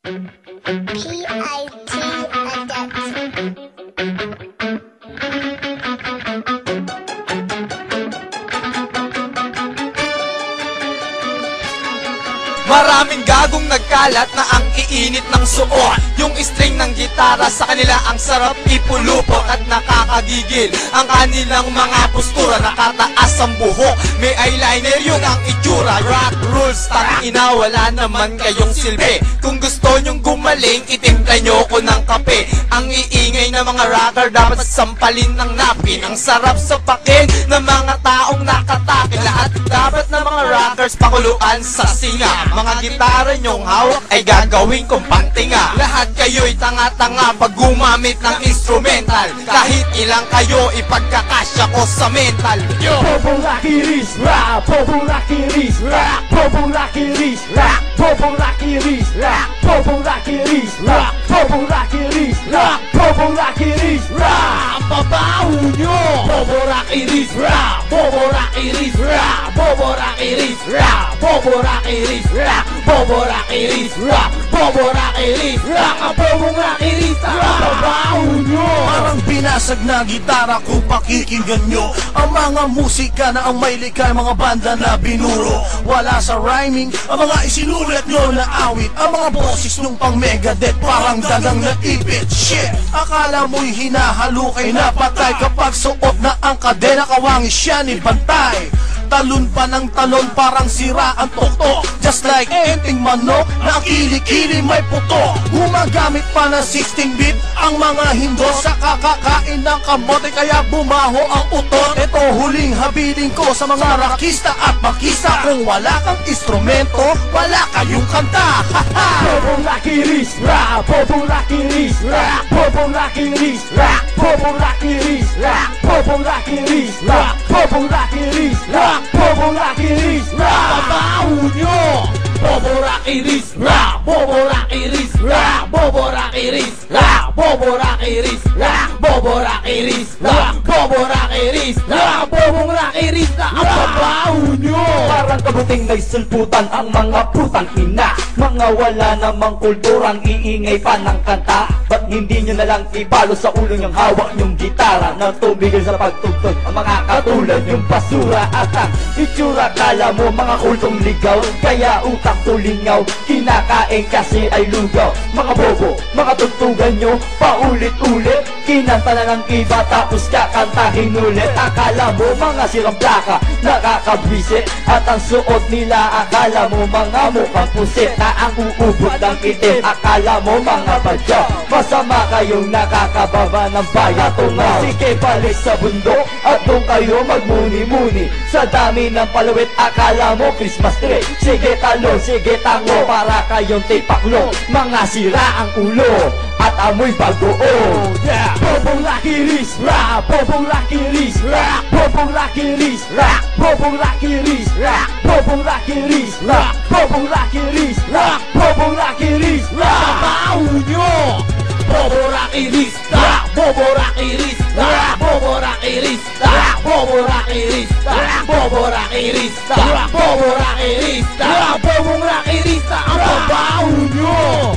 Maraming gagong nagkalat na ang iinit ng suot. Yung string ng gitara sa kanila ang sarap ipulupot at nakakagigil ang kanilang mga postura. Nakataas ang buhok, may eyeliner, yun ang itsura. Rock rules, tangina, wala naman kayong silbi. Kung gusto nyong gumaling, itimpla nyo ko ng kape. Ang iingay na mga rocker dapat sampalin ng napkin. Ang sarap sa pakin ng mga taong nakatakin. Lahat dapat na mga rockers pakuluan sa singa. Mga gitara nyong hawak ay gagawin kong pantinga. Lahat kayo'y tanga-tanga pag gumamit ng instrumental. Kahit ilang kayo ipagkakasya ko sa mental. Populakiris rap, populakiris rap, populakiris rap, populakiris rap, populakiris rap, populakiris rap, populakiris rap. Babaw nyo! Populakiris rap, populakiris rap, populakiris rap, populakiris rap, populakiris rap, populakiris rap, populakiris rap. Babaw nyo! Parang binasag na gitara kung pakikinggan nyo ang mga musika na ang may likay, mga banda na binuro. Wala sa rhyming ang mga isinulat nyo na awit. Ang mga boses nung pang Megadeth parang dagang na ipit. Shit! Akala mo'y hinahalukay na patay kapag suot na ang kadena, kawangis siya ni Bantay. Talon pa ng talon parang sira ang tuktok. Just like enting manok na ang kilikili may puto. Gumagamit pa ng 16-bit ang mga hindo sa kakakain ng kamote, kaya bumaho ang utot. Ito huling habiling ko sa mga rakista at makista. Kung wala kang instrumento, wala kayong kanta. Populakiris rap, populakiris rap, populakiris rap, populakiris rap, populakiris rap, populakiris rap, populakiris rap. Babaw nyo! Populakiris rap, populakiris rap, populakiris rap, populakiris rap, populakiris rap, populakiris rap, populakiris rap. Babaw nyo! Parang kabuting may sulputan ang mga putang ina. Mga wala namang kulturang iingay pa ng kanta. Ba't hindi nyo nalang ibalo sa ulo nyong hawak nyong gitara na tumigil sa pagtugtog ang mga katulad nyong basura at ang itsura. Kala mo mga kultong ligaw, kaya utak tulingaw, kinakain kasi ay lugaw. Mga bobo, mga tugtugan nyo paulit-ulit, kinanta na ng iba tapos kakantahin ulit. Akala mo mga sirang plaka, nakakabwisit, at ang suot nila akala mo mga mukhang pusit na ang uubot ng itim. Akala mo mga badya, masama kayong nakakababa ng bayan. Tunga, sige balik sa bundok at doon kayo magmuni-muni. Sa dami ng palawit akala mo Christmas tree. Sige talon, sige tango, para kayong tipaklo. Mga sira ang ulo at amoy bagoong. Yeah! Populakiris rap, populakiris rap, populakiris rap, populakiris rap, populakiris rap, populakiris rap, populakiris rap. Babaw nyo! Populakiris rap, populakiris rap, populakiris rap, populakiris rap, populakiris rap, populakiris rap, populakiris rap. Babaw nyo!